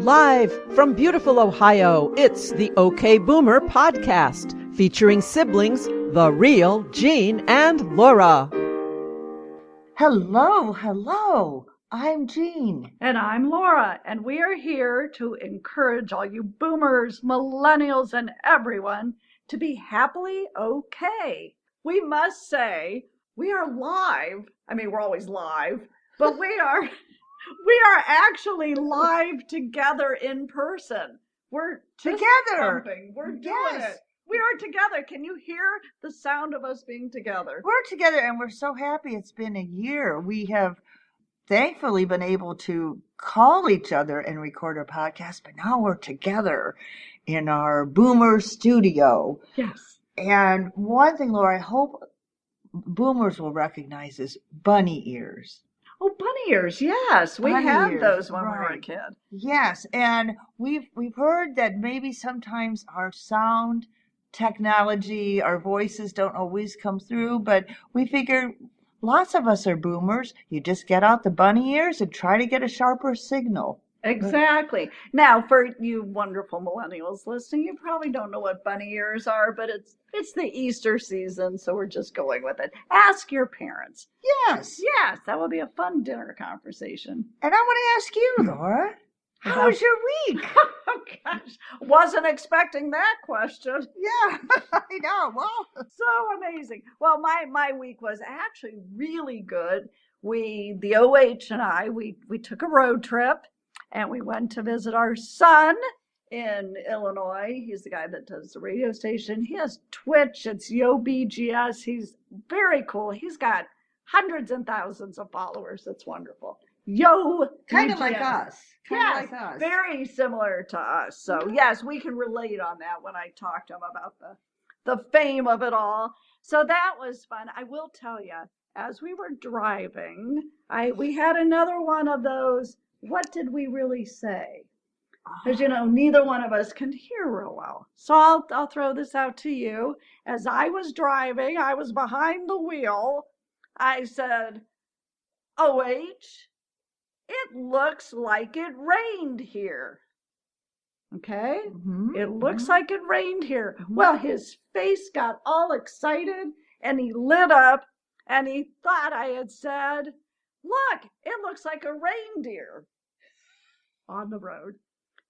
Live from beautiful Ohio, it's the OK Boomer podcast, featuring siblings, the real Jean and Laura. Hello. I'm Jean. And I'm Laura, and we are here to encourage all you boomers, millennials, and everyone to be happily okay. We must say, we are live. I mean, we're always live, but we are actually live together in person. We're together. We're doing it. We are together. Can you hear the sound of us being together? We're together, and we're so happy it's been a year. We have thankfully been able to call each other and record our podcast, but now we're together in our Boomer studio. Yes. And one thing, Laura, I hope boomers will recognize is bunny ears. Oh, bunny ears, yes. We had those when we were a kid. Yes, and we've heard that maybe sometimes our sound technology, our voices don't always come through, but we figure lots of us are boomers. You just get out the bunny ears and try to get a sharper signal. Exactly. Now, for you wonderful millennials listening, you probably don't know what bunny ears are, but it's the Easter season, so we're just going with it. Ask your parents. Yes, that would be a fun dinner conversation. And I want to ask you, Laura, how was your week? Oh, gosh. Wasn't expecting that question. Yeah, I know. Well, so amazing. Well, my week was actually really good. The OH and I, we took a road trip. And we went to visit our son in Illinois. He's the guy that does the radio station. He has Twitch. It's YoBGS. He's very cool. He's got hundreds and thousands of followers. It's wonderful. Kind of like us. Yes, very similar to us. So, yes, we can relate on that when I talked to him about the fame of it all. So that was fun. I will tell you, as we were driving, we had another one of those. What did we really say? Because, neither one of us can hear real well. So I'll throw this out to you. As I was driving, I was behind the wheel. I said, OH, it looks like it rained here. Okay? Mm-hmm. It looks like it rained here. Mm-hmm. Well, his face got all excited, and he lit up, and he thought I had said, look, it looks like a reindeer on the road.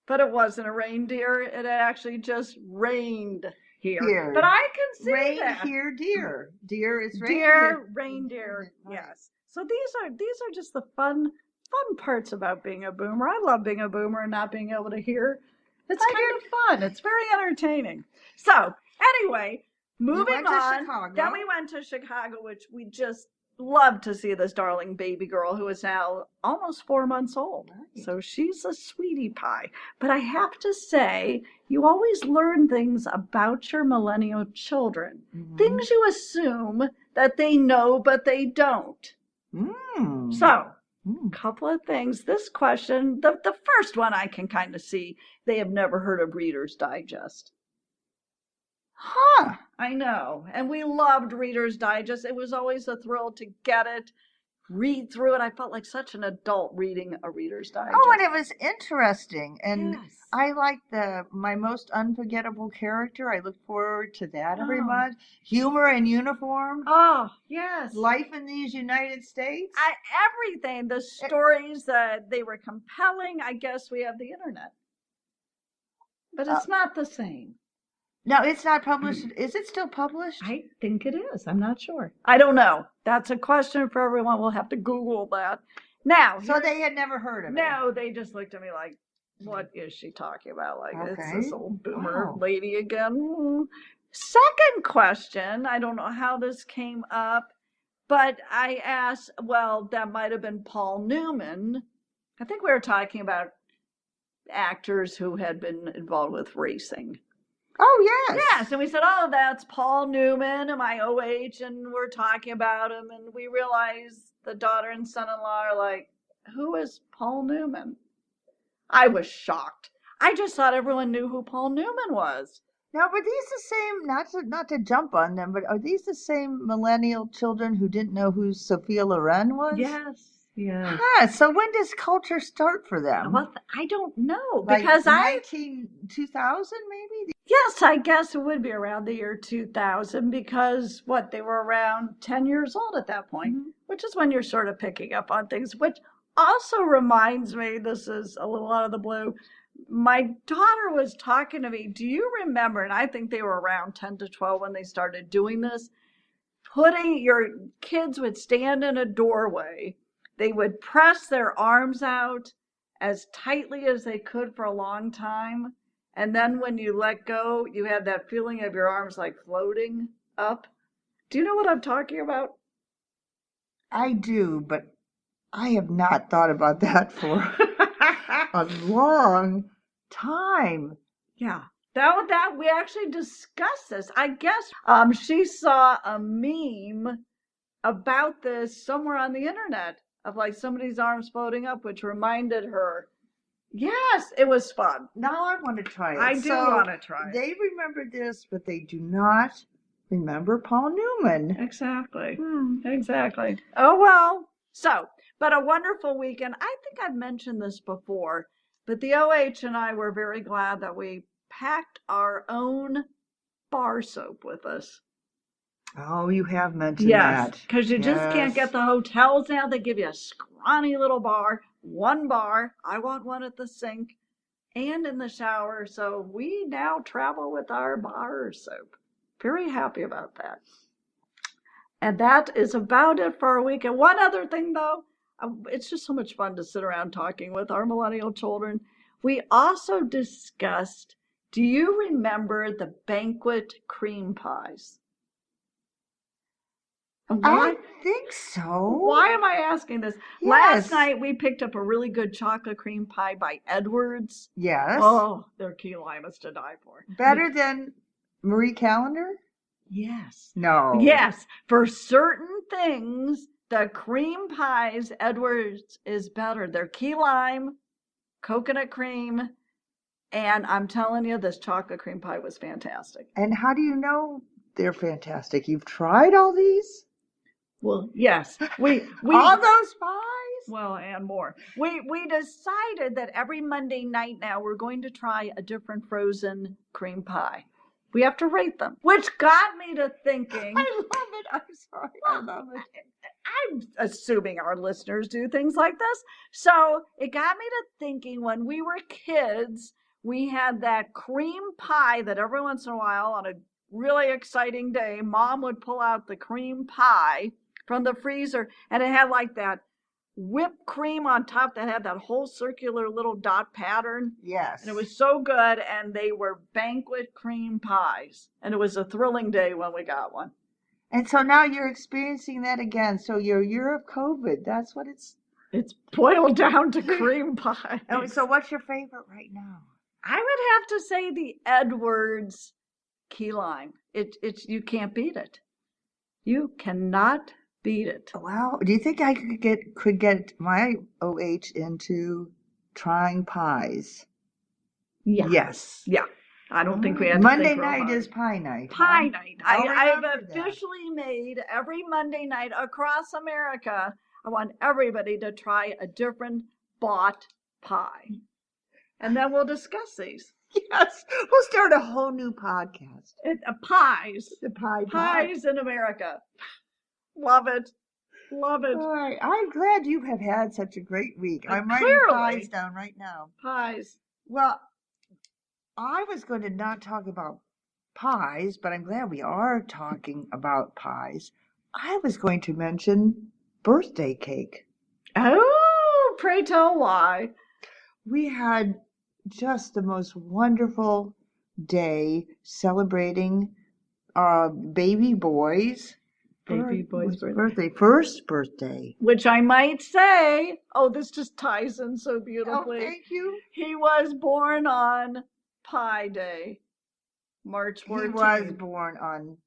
But it wasn't a reindeer. It actually just rained here. But I can see that. Here, deer. Deer is reindeer. Reindeer, yes. So these are just the fun parts about being a boomer. I love being a boomer and not being able to hear. It's kind of fun. It's very entertaining. So anyway, moving on. Then we went to Chicago, which we just love to see this darling baby girl who is now almost 4 months old. Right. So she's a sweetie pie. But I have to say, you always learn things about your millennial children. Mm-hmm. Things you assume that they know, but they don't. So, a couple of things. This question, the first one I can kind of see, they have never heard of Reader's Digest. Huh. I know. And we loved Reader's Digest. It was always a thrill to get it, read through it. I felt like such an adult reading a Reader's Digest. Oh, and it was interesting. And yes. I liked my most unforgettable character. I look forward to that every month. Humor in Uniform. Oh, yes. Life in these United States. Everything. The stories that they were compelling. I guess we have the internet. But it's not the same. No, it's not published. Is it still published? I think it is. I'm not sure. I don't know. That's a question for everyone. We'll have to Google that. Now. So they had never heard of it? No, they just looked at me like, what is she talking about? Like, it's this old boomer lady again. Second question. I don't know how this came up, but I asked, well, that might have been Paul Newman. I think we were talking about actors who had been involved with racing. Oh, yes. Yes, and we said, oh, that's Paul Newman and my OH, and we're talking about him, and we realized the daughter and son-in-law are like, who is Paul Newman? I was shocked. I just thought everyone knew who Paul Newman was. Now, were these the same, not to jump on them, but are these the same millennial children who didn't know who Sophia Loren was? Yes. Yeah. Huh, so when does culture start for them? Well, I don't know Like because 2000 maybe? yes, I guess it would be around the year 2000 because they were around 10 years old at that point, which is when you're sort of picking up on things, which also reminds me, this is a little out of the blue. My daughter was talking to me. Do you remember, and I think they were around 10 to 12 when they started doing this, your kids would stand in a doorway, they would press their arms out as tightly as they could for a long time. And then when you let go, you have that feeling of your arms like floating up. Do you know what I'm talking about? I do, but I have not thought about that for a long time. Yeah. That we actually discussed this. I guess she saw a meme about this somewhere on the internet of like somebody's arms floating up, which reminded her. Yes, it was fun. Now I want to try it. I do want to try it. They remember this, but they do not remember Paul Newman. Exactly. Exactly. Oh, well. So, but a wonderful weekend. I think I've mentioned this before, but the OH and I were very glad that we packed our own bar soap with us. Oh, you have mentioned that. Yes, because you just can't get the hotels now. They give you a scrawny little bar, one bar. I want one at the sink and in the shower. So we now travel with our bar soap. Very happy about that. And that is about it for our week. And one other thing, though, it's just so much fun to sit around talking with our millennial children. We also discussed, do you remember the banquet cream pies? I think so. Why am I asking this? Yes. Last night we picked up a really good chocolate cream pie by Edwards. Yes. Oh, their key lime is to die for. Better than Marie Callender? Yes. No. Yes. For certain things, the cream pies, Edwards is better. They're key lime, coconut cream, and I'm telling you, this chocolate cream pie was fantastic. And how do you know they're fantastic? You've tried all these? Well, yes. We all those pies? Well, and more. We decided that every Monday night now we're going to try a different frozen cream pie. We have to rate them, which got me to thinking. I love it. I'm sorry. I love it. I'm assuming our listeners do things like this. So it got me to thinking when we were kids, we had that cream pie that every once in a while on a really exciting day, Mom would pull out the cream pie from the freezer, and it had like that whipped cream on top that had that whole circular little dot pattern. Yes. And it was so good, and they were banquet cream pies. And it was a thrilling day when we got one. And so now you're experiencing that again. So your year of COVID, that's what it's boiled down to cream pie. Oh, so what's your favorite right now? I would have to say the Edwards key lime. It's you can't beat it. You cannot beat it. Well, do you think I could get my OH into trying pies? Yeah. Yes. Yeah. I don't think we had to Monday think night is pie night. Pie night. I've that. officially made every Monday night across America. I want everybody to try a different bought pie. And then we'll discuss these. Yes. We'll start a whole new podcast. Pies. The pie Pies in America. Love it. Love it. All right. I'm glad you have had such a great week. I'm writing pies down right now. Pies. Well, I was going to not talk about pies, but I'm glad we are talking about pies. I was going to mention birthday cake. Oh, pray tell why. We had just the most wonderful day celebrating baby boy's birthday, first birthday. Which I might say, this just ties in so beautifully. Oh, thank you. He was born on Pie Day, March 14th. He was born on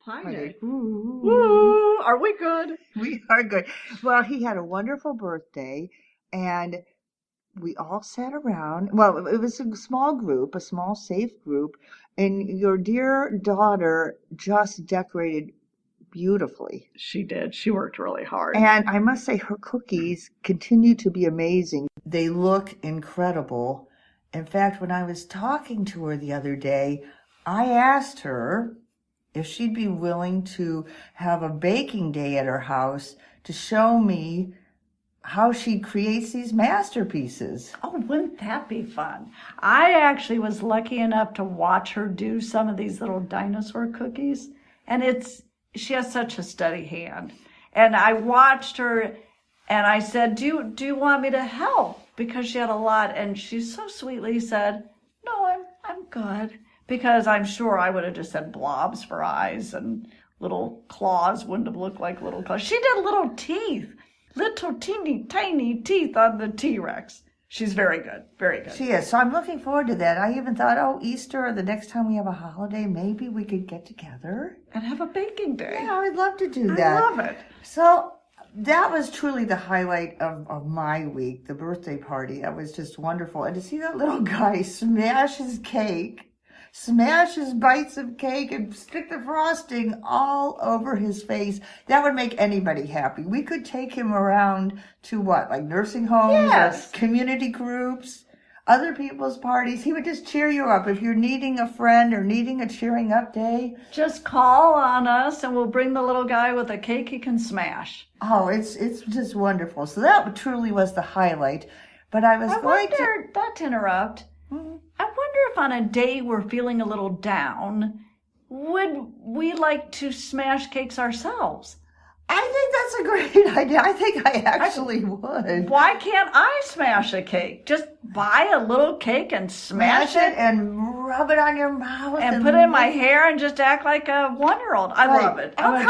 Pie Day. Ooh. Woo! Are we good? We are good. Well, he had a wonderful birthday, and we all sat around. Well, it was a small group, a small, safe group, and your dear daughter just decorated beautifully. She did. She worked really hard. And I must say, her cookies continue to be amazing. They look incredible. In fact, when I was talking to her the other day, I asked her if she'd be willing to have a baking day at her house to show me how she creates these masterpieces. Oh, wouldn't that be fun? I actually was lucky enough to watch her do some of these little dinosaur cookies, and she has such a steady hand. And I watched her, and I said, do you want me to help? Because she had a lot, and she so sweetly said, no, I'm good. Because I'm sure I would have just said blobs for eyes, and little claws wouldn't have looked like little claws. She did little teeth. Little teeny tiny teeth on the T-Rex. She's very good, very good. She is. So I'm looking forward to that. I even thought, Easter or the next time we have a holiday, maybe we could get together. And have a baking day. Yeah, I'd love to do that. I love it. So that was truly the highlight of my week, the birthday party. That was just wonderful. And to see that little guy smash his bites of cake and stick the frosting all over his face, that would make anybody happy. We could take him around to what, like nursing homes, Yes. or community groups, other people's parties. He would just cheer you up. If you're needing a friend or needing a cheering up day, Just call on us and we'll bring the little guy with a cake he can smash. oh, it's just wonderful. So that truly was the highlight. But I was Not to interrupt, I wonder if on a day we're feeling a little down, would we like to smash cakes ourselves? I think that's a great idea. I think I actually would. Why can't I smash a cake? Just buy a little cake and smash it and rub it on your mouth and put it in my hair and just act like a 1-year-old. I love it. I'll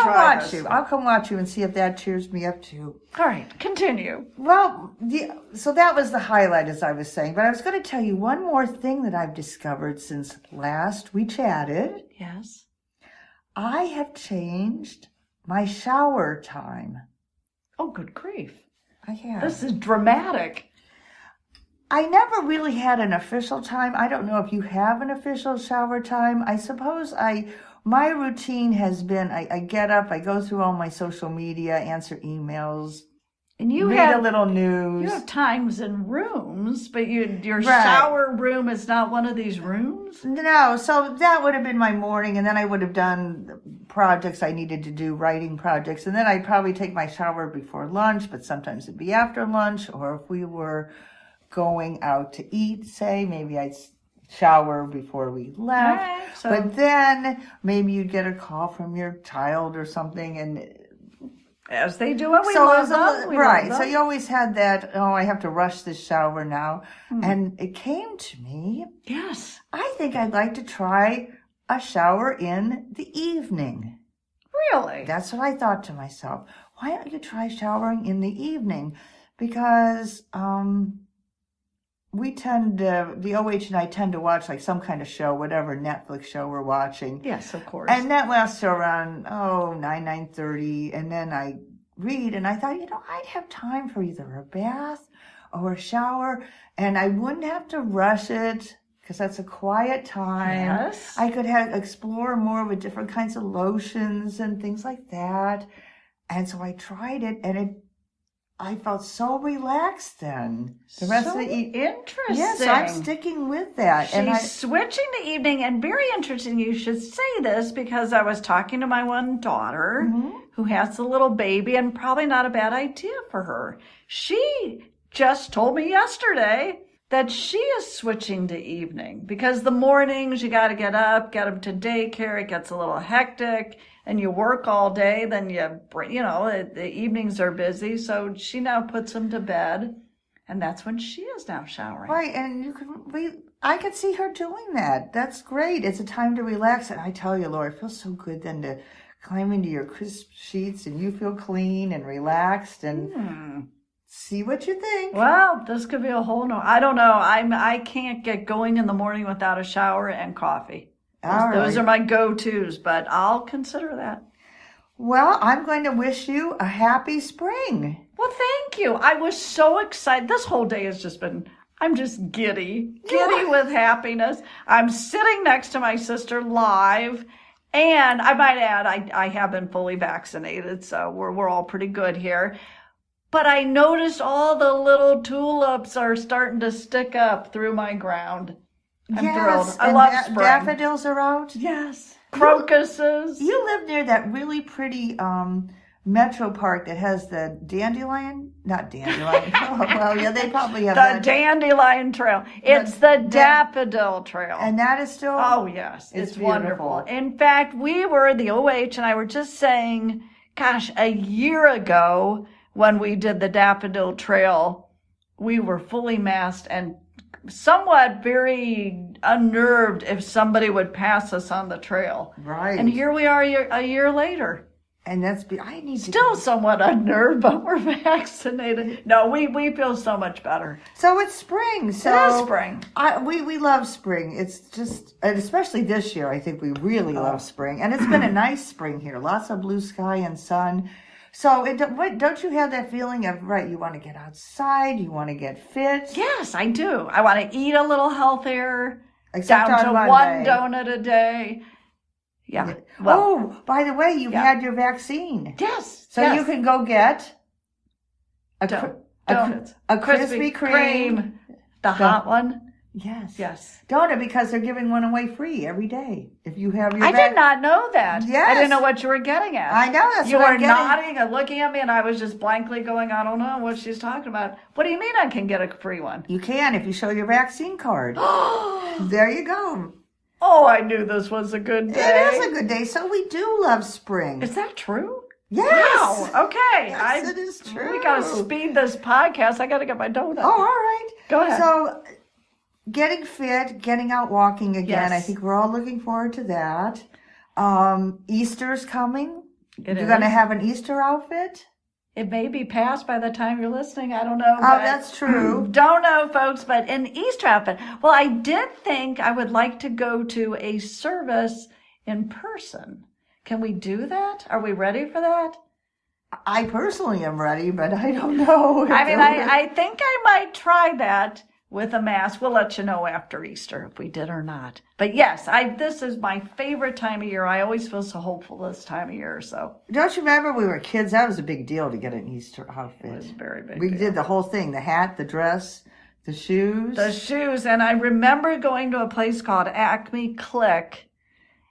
come watch you and see if that cheers me up too. All right, continue. Well, so that was the highlight, as I was saying. But I was going to tell you one more thing that I've discovered since last we chatted. Yes. I have changed my shower time. Oh, good grief. I have. This is dramatic. I never really had an official time. I don't know if you have an official shower time. I suppose my routine has been, I get up, I go through all my social media, answer emails, And you read have a little news. You have times in rooms, but your Right. shower room is not one of these rooms? No, so that would have been my morning, and then I would have done projects I needed to do, writing projects, and then I'd probably take my shower before lunch, but sometimes it'd be after lunch, or if we were going out to eat, say, maybe I'd shower before we left. Right, so- But then maybe you'd get a call from your child or something, and As they do, and we so it love was them. right. So you always had that, I have to rush this shower now. And it came to me, Yes. I think I'd like to try a shower in the evening. Really? That's what I thought to myself. Why don't you try showering in the evening? Because the OH and I tend to watch like some kind of show, whatever Netflix show we're watching. Yes, of course. And that lasts around, 9:30. And then I read, and I thought, I'd have time for either a bath or a shower, and I wouldn't have to rush it because that's a quiet time. Yes. I could explore more with different kinds of lotions and things like that. And so I tried it, and I felt so relaxed then. The rest of the interesting. Yes, I'm sticking with that. She's switching to evening, and very interesting you should say this, because I was talking to my one daughter who has a little baby, and probably not a bad idea for her. She just told me yesterday that she is switching to evening because the mornings you got to get up, get them to daycare, it gets a little hectic, and you work all day, then the evenings are busy, so she now puts them to bed, and that's when she is now showering. Right, and I could see her doing that. That's great. It's a time to relax. And I tell you, Laura, it feels so good then to climb into your crisp sheets and you feel clean and relaxed and see what you think. Well, this could be a whole I don't know. I can't get going in the morning without a shower and coffee. Those are my go-tos, but I'll consider that. Well, I'm going to wish you a happy spring. Well, thank you. I was so excited. This whole day has just been, I'm just giddy with happiness. I'm sitting next to my sister live, And I might add, I have been fully vaccinated, so we're all pretty good here. But I noticed all the little tulips are starting to stick up through my ground. I'm thrilled. I love spring. Daffodils are out. Yes. Crocuses. You live near that really pretty Metro Park that has the dandelion? Not dandelion. Oh, well, yeah, they probably have the dandelion trail. It's the daffodil trail. And that is still... Oh, yes. It's wonderful. In fact, the OH and I were just saying, gosh, a year ago when we did the daffodil trail, we were fully masked and somewhat very unnerved if somebody would pass us on the trail. Right. And here we are a year later. And still somewhat unnerved, but we're vaccinated. No, we feel so much better. So it's spring. So it is spring. We love spring. It's just, and especially this year, I think we really love spring. And it's been a nice spring here. Lots of blue sky and sun. So don't you have that feeling of, right, you want to get outside, you want to get fit? Yes, I do. I want to eat a little healthier, except down to Monday. 1 donut a day. Yeah. Well, by the way, you've had your vaccine. Yes. So you can go get donuts. A Krispy Kreme. The hot one. Yes. Yes. Donut, because they're giving one away free every day if you have your I did not know that. Yes. I didn't know what you were getting at. I know. That's you what were I'm getting. nodding and looking at me, and I was just blankly going, I don't know what she's talking about. What do you mean I can get a free one? You can if you show your vaccine card. There you go. Oh, I knew this was a good day. It is a good day. So we do love spring. Is that true? Yes. Wow. Okay. Yes, it is true. We got to speed this podcast. I got to get my donut. Oh, all right. Go ahead. So getting fit, getting out walking again. Yes. I think we're all looking forward to that. Easter's coming. You're going to have an Easter outfit? It may be past by the time you're listening. I don't know. Oh, that's true. Don't know, folks, but an Easter outfit. Well, I did think I would like to go to a service in person. Can we do that? Are we ready for that? I personally am ready, but I don't know. I think I might try that with a mask. We'll let you know after Easter if we did or not. But yes, this is my favorite time of year. I always feel so hopeful this time of year. So don't you remember we were kids? That was a big deal to get an Easter outfit. It was very big. We did the whole thing: the hat, the dress, the shoes. The shoes, and I remember going to a place called Acme Click,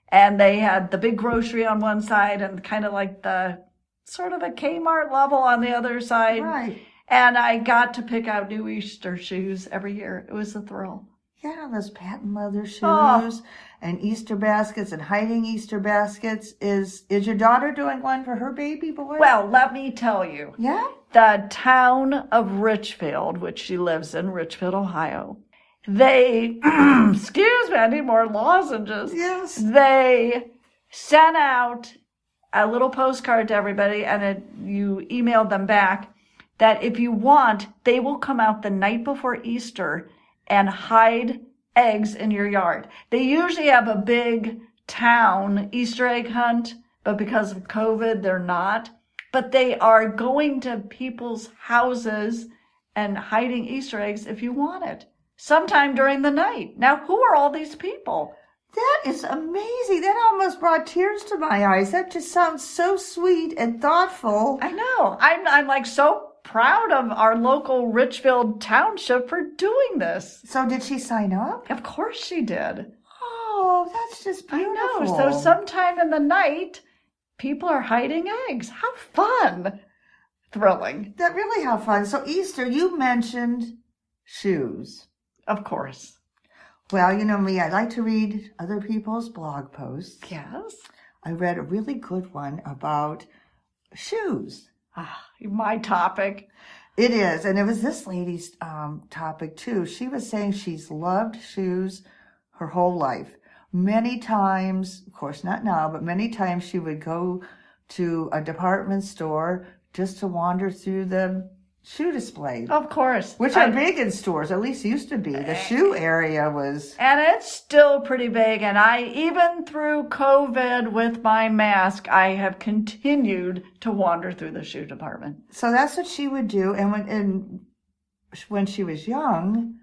and they had the big grocery on one side and kind of like the sort of a Kmart level on the other side. Right. And I got to pick out new Easter shoes every year. It was a thrill. Yeah, those patent leather shoes and Easter baskets and hiding Easter baskets. Is your daughter doing one for her baby boy? Well, let me tell you. Yeah? The town of Richfield, which she lives in, Richfield, Ohio, they, excuse me, I need more lozenges. Yes. They sent out a little postcard to everybody, and you emailed them back that if you want, they will come out the night before Easter and hide eggs in your yard. They usually have a big town Easter egg hunt, but because of COVID, they're not. But they are going to people's houses and hiding Easter eggs if you want it, sometime during the night. Now, who are all these people? That is amazing. That almost brought tears to my eyes. That just sounds so sweet and thoughtful. I know. I'm like so proud of our local Richfield Township for doing this. So did she sign up? Of course she did. Oh, that's just beautiful. I know. So sometime in the night, people are hiding eggs. How fun. Thrilling. That really how fun. So Easter, you mentioned shoes. Of course. Well, you know me, I like to read other people's blog posts. Yes. I read a really good one about shoes. My topic. It is. And it was this lady's topic, too. She was saying she's loved shoes her whole life. Many times, of course not now, but many times she would go to a department store just to wander through the shoe display. Of course. Which are big in stores, at least used to be. The shoe area was... And it's still pretty big. And even through COVID with my mask, I have continued to wander through the shoe department. So that's what she would do. And when she was young,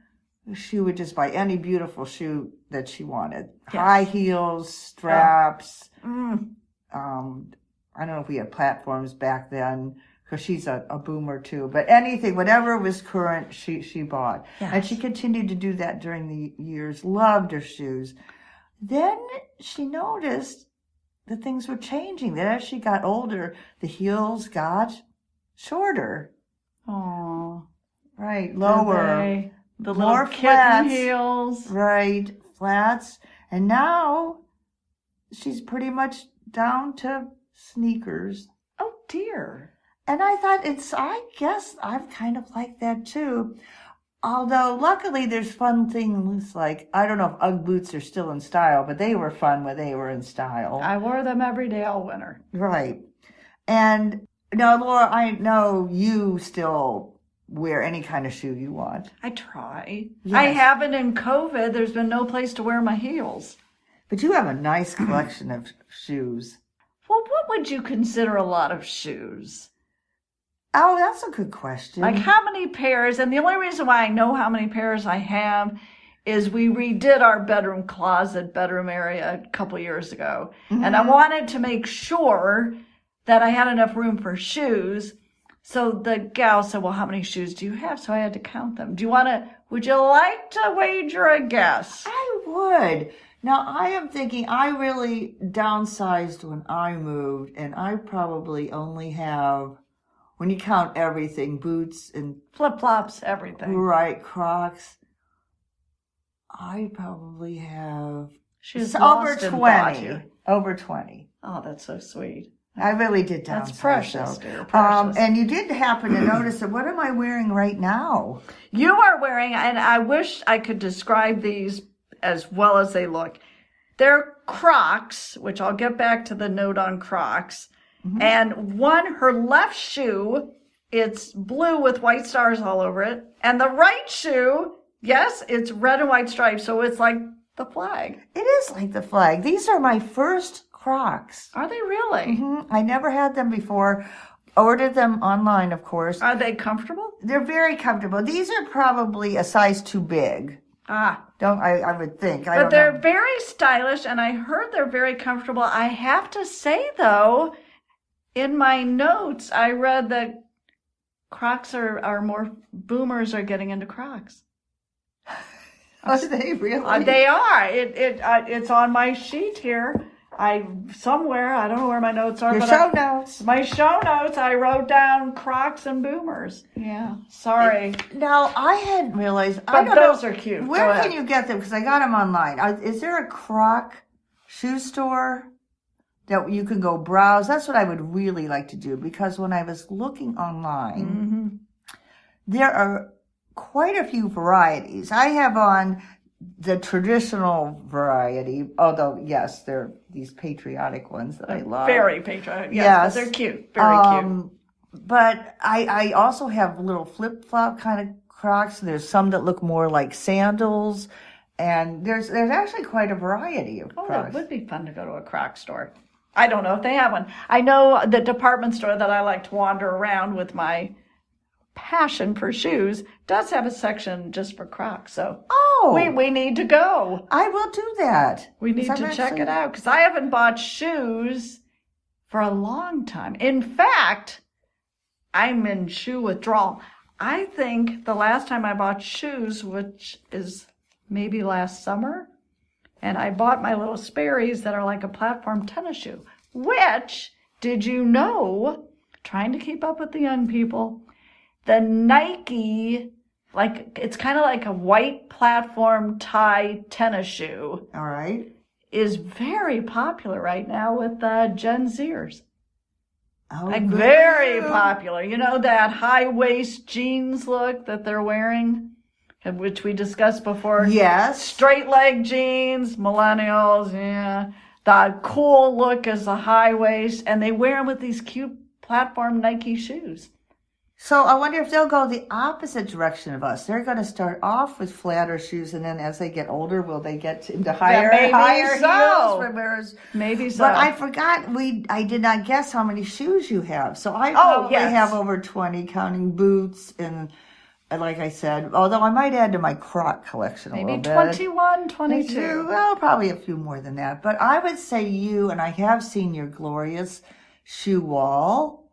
she would just buy any beautiful shoe that she wanted. Yes. High heels, straps. Mm. I don't know if we had platforms back then, because she's a boomer too. But anything, whatever was current, she bought. Yes. And she continued to do that during the years. Loved her shoes. Then she noticed that things were changing. That as she got older, the heels got shorter. Oh, Right, lower. the more little flats. kitten heels. Right, flats. And now she's pretty much down to sneakers. Oh dear. And I thought I guess I'm kind of like that too. Although luckily there's fun things like, I don't know if Ugg boots are still in style, but they were fun when they were in style. I wore them every day all winter. Right. And now, Laura, I know you still wear any kind of shoe you want. I try. Yes. I haven't in COVID. There's been no place to wear my heels. But you have a nice collection of shoes. Well, what would you consider a lot of shoes? Oh, that's a good question. Like how many pairs? And the only reason why I know how many pairs I have is we redid our bedroom area a couple years ago. Mm-hmm. And I wanted to make sure that I had enough room for shoes. So the gal said, well, how many shoes do you have? So I had to count them. Would you like to wager a guess? I would. Now, I am thinking I really downsized when I moved, and I probably only have, when you count everything, boots and Flip-flops, everything. right, Crocs, I probably have She's over lost and bought 20. you. Over 20. Oh, that's so sweet. I really did downsize. That's precious, though. dear. Precious. And you did happen to notice that. What am I wearing right now? You are wearing, and I wish I could describe these as well as they look. They're Crocs, which I'll get back to the note on Crocs. Mm-hmm. And her left shoe, it's blue with white stars all over it. And the right shoe, yes, it's red and white stripes. So it's like the flag. It is like the flag. These are my first Crocs. Are they really? Mm-hmm. I never had them before. Ordered them online, of course. Are they comfortable? They're very comfortable. These are probably a size too big. I would think. But they're very stylish, and I heard they're very comfortable. I have to say, though, in my notes, I read that Crocs are more, boomers are getting into Crocs. Are they really? They are. It's on my sheet here. I don't know where my notes are. Your show notes. My show notes, I wrote down Crocs and boomers. Yeah, sorry. Now, I hadn't realized. But those are cute. Where can you get them? Because I got them online. Is there a Croc shoe store that you can go browse? That's what I would really like to do, because when I was looking online, Mm-hmm. there are quite a few varieties. I have on the traditional variety, although, yes, they're these patriotic ones that I love. Very patriotic. Yes, Yes. but they're cute. Very cute. But I also have little flip-flop kind of Crocs. There's some that look more like sandals. And there's actually quite a variety of Crocs. It would be fun to go to a Croc store. I don't know if they have one. I know the department store that I like to wander around with my passion for shoes does have a section just for Crocs. So we need to go. I will do that. We need to check it out, because I haven't bought shoes for a long time. In fact, I'm in shoe withdrawal. I think the last time I bought shoes, which is maybe last summer, and I bought my little Sperry's that are like a platform tennis shoe, which, did you know, trying to keep up with the young people, the Nike, it's kind of like a white platform tie tennis shoe. All right. Is very popular right now with Gen Zers. Oh, very popular. You know, that high waist jeans look that they're wearing, which we discussed before. Yes. Straight leg jeans, millennials, yeah. The cool look is the high waist, and they wear them with these cute platform Nike shoes. So I wonder if they'll go the opposite direction of us. They're going to start off with flatter shoes, and then as they get older, will they get into higher heels? Maybe so. But I forgot, I did not guess how many shoes you have. So I probably have over 20, counting boots and like I said, although I might add to my Croc collection a Maybe little bit. 21, 22. Well, probably a few more than that. But I would say you, and I have seen your glorious shoe wall,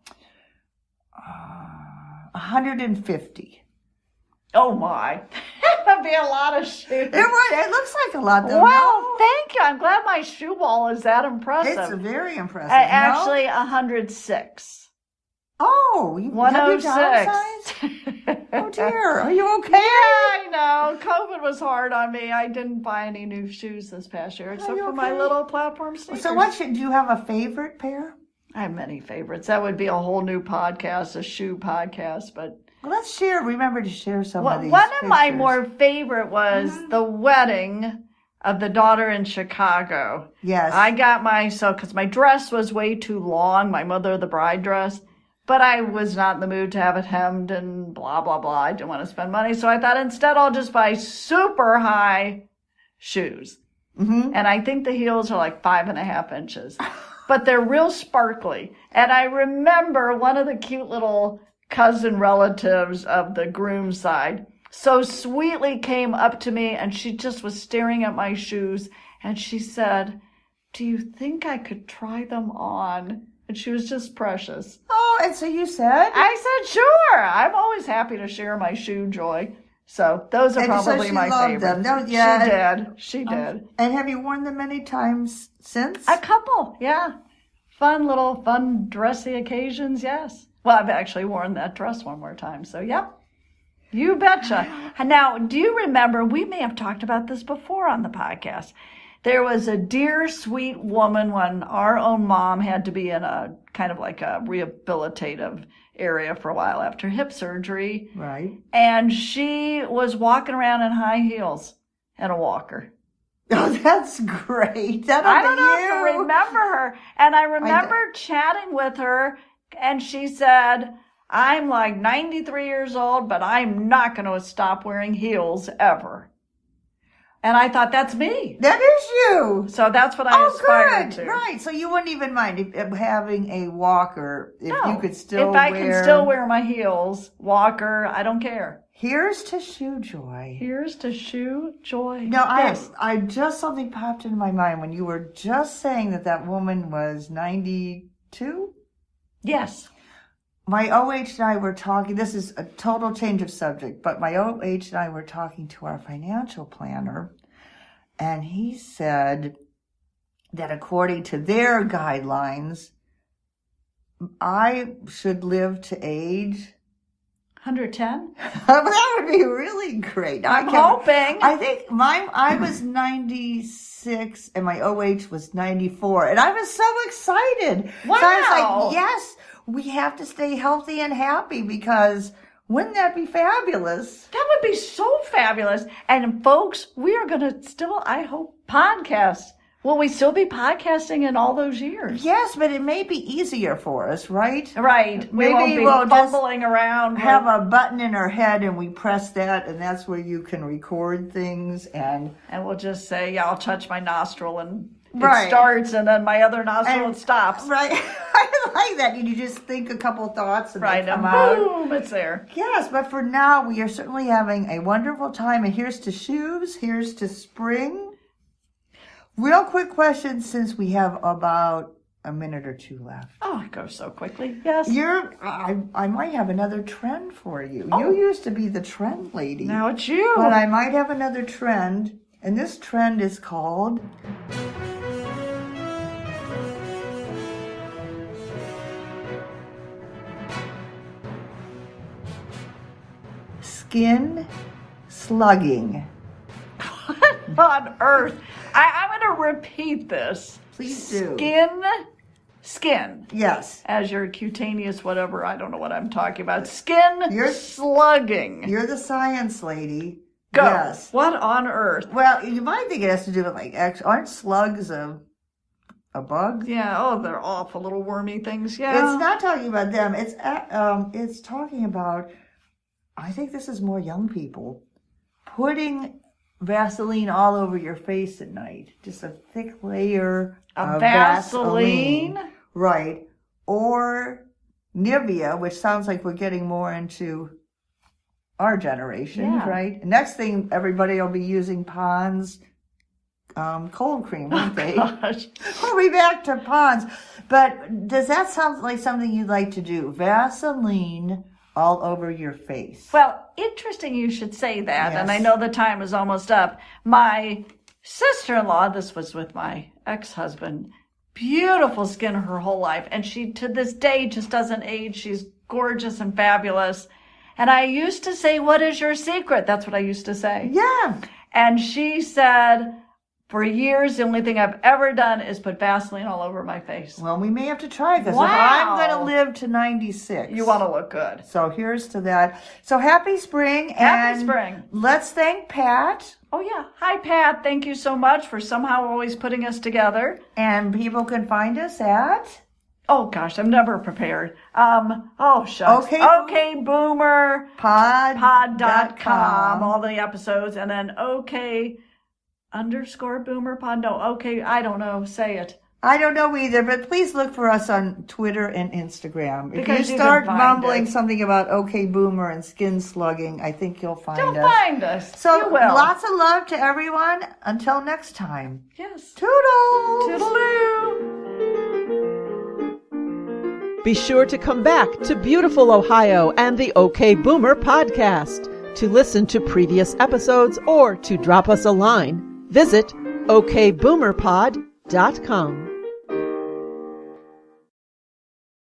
150. Oh my. That'd be a lot of shoes. It looks like a lot, though. Well, thank you. I'm glad my shoe wall is that impressive. It's very impressive. Actually, 106. Oh, have you 106. Oh dear, are you okay? Yeah, I know. COVID was hard on me. I didn't buy any new shoes this past year, except for my little platform sneakers. So do you have a favorite pair? I have many favorites. That would be a whole new podcast, a shoe podcast, but... Well, let's share. Remember to share some of these One of my pictures. more favorite was the wedding of the daughter in Chicago. Yes. I got because my dress was way too long, my mother, the bride dress, but I was not in the mood to have it hemmed and blah, blah, blah. I didn't want to spend money. So I thought instead I'll just buy super high shoes. Mm-hmm. And I think the heels are like 5.5 inches, but they're real sparkly. And I remember one of the cute little cousin relatives of the groom's side so sweetly came up to me, and she just was staring at my shoes, and she said, "Do you think I could try them on?" And she was just precious. Oh, and so you said? I said, sure. I'm always happy to share my shoe joy. So those are probably my favorites. Them. No, yeah. She did. And have you worn them many times since? A couple, yeah. Fun dressy occasions, yes. Well, I've actually worn that dress one more time, so yep. You betcha. Now, do you remember, we may have talked about this before on the podcast. There was a dear, sweet woman when our own mom had to be in a kind of like a rehabilitative area for a while after hip surgery. Right. And she was walking around in high heels and a walker. Oh, that's great. I don't know if you remember her. And I remember chatting with her, and she said, "I'm like 93 years old, but I'm not going to stop wearing heels ever." And I thought, that's me. That is you. So that's what I aspired to. Right. So you wouldn't even mind having a walker if you could still If I can still wear my heels, walker, I don't care. Here's to shoe joy. Here's to shoe joy. No, yes. I just something popped into my mind when you were just saying that woman was 92. Yes. My OH and I were talking, this is a total change of subject, but my OH and I were talking to our financial planner, and he said that according to their guidelines, I should live to age 110? That would be really great. I'm hoping. I think I was 96 and my OH was 94, and I was so excited. Wow. So I was like, yes, we have to stay healthy and happy, because wouldn't that be fabulous? That would be so fabulous. And folks, we are going to still, I hope, podcast. Will we still be podcasting in all those years? Yes, but it may be easier for us, right? Right. Maybe won't be we'll fumbling around. Have a button in our head and we press that, and that's where you can record things. And we'll just say, yeah, I'll touch my nostril and right. It starts, and then my other nostril it stops. Right. I like that. You just think a couple thoughts and right, they come and boom, it's there. Yes, but for now, we are certainly having a wonderful time. And here's to shoes. Here's to spring. Real quick question, since we have about a minute or two left. Oh, it goes so quickly. Yes. I might have another trend for you. Oh. You used to be the trend lady. Now it's you. But I might have another trend, and this trend is called skin slugging. What on earth? I'm going to repeat this. Please do. Skin. Yes. As your cutaneous whatever, I don't know what I'm talking about. Skin slugging. You're the science lady. Go. Yes. What on earth? Well, you might think it has to do with aren't slugs a bug? Yeah. Oh, they're awful little wormy things. Yeah. It's not talking about them. It's talking about, I think this is more young people, putting Vaseline all over your face at night. Just a thick layer of Vaseline. Right. Or Nivea, which sounds like we're getting more into our generation, Yeah. right? Next thing, everybody will be using Pond's cold cream, won't they? Gosh. We'll be back to Pond's. But does that sound like something you'd like to do? Vaseline all over your face. Well, interesting you should say that, and I Yes. know the time is almost up. My sister-in-law, this was with my ex-husband, beautiful skin her whole life, and she to this day just doesn't age. She's gorgeous and fabulous. And I used to say, "What is your secret?" That's what I used to say. Yeah. And she said, for years, the only thing I've ever done is put Vaseline all over my face. Well, we may have to try this. Wow. If I'm going to live to 96. You want to look good. So here's to that. So happy spring. Happy and spring. Let's thank Pat. Oh, yeah. Hi, Pat. Thank you so much for somehow always putting us together. And people can find us at... Oh, gosh, I'm never prepared. Oh, shucks. Okay. Boomer. pod.com. Pod.com. All the episodes. And then _boomer pod. No, I don't know. Say it. I don't know either, but please look for us on Twitter and Instagram. Because if you you start can find mumbling it. something about OK Boomer and skin slugging, I think you'll find You'll us. find us. So You will. lots of love to everyone. Until next time. Yes. Toodles! Toodaloo. Be sure to come back to beautiful Ohio and the OK Boomer podcast. To listen to previous episodes or to drop us a line, visit okboomerpod.com.